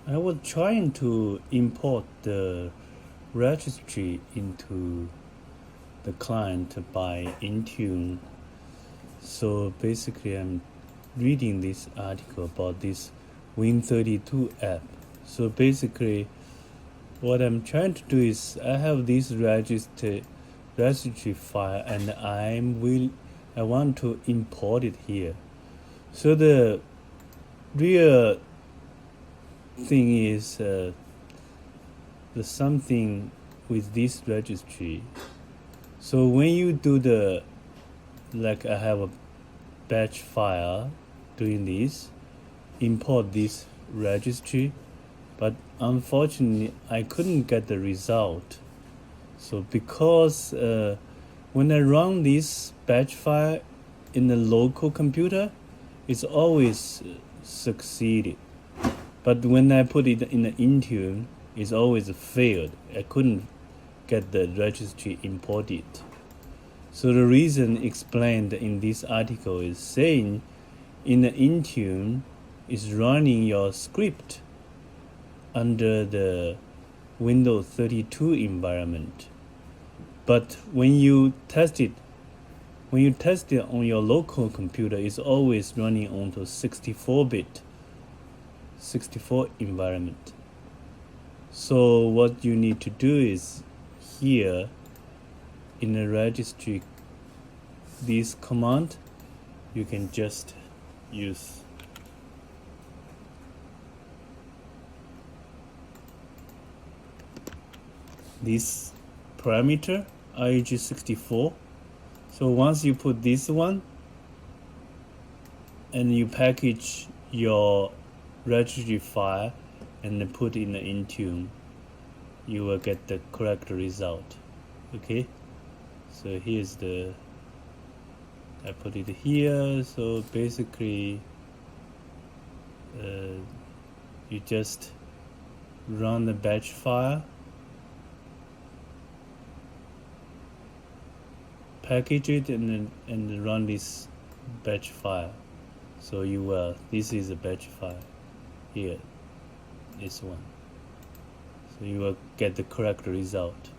I was trying to import the registry into the client by Intune. So basically I'm reading this article about this Win32 app. So basically what I'm trying to do is I have this registry file and I want to import it here. So the real thing is there's something with this registry. So when you do like I have a batch file doing this, import this registry, but unfortunately I couldn't get the result. So because when I run this batch file in the local computer, it's always succeeded. But when I put it in the Intune, it's always failed. I couldn't get the registry imported. So the reason explained in this article is saying in the Intune is running your script under the Windows 32 environment. But when you test it on your local computer, it's always running onto 64-bit, 64 environment. So what you need to do is here in the registry, this command, you can just use this parameter REG64. So once you put this one and you package your registry file and then put in the Intune, you will get the correct result. Okay, so here's I put it here. So basically you just run the batch file, package it, and run this batch file. So this is a batch file here, this one. So you will get the correct result.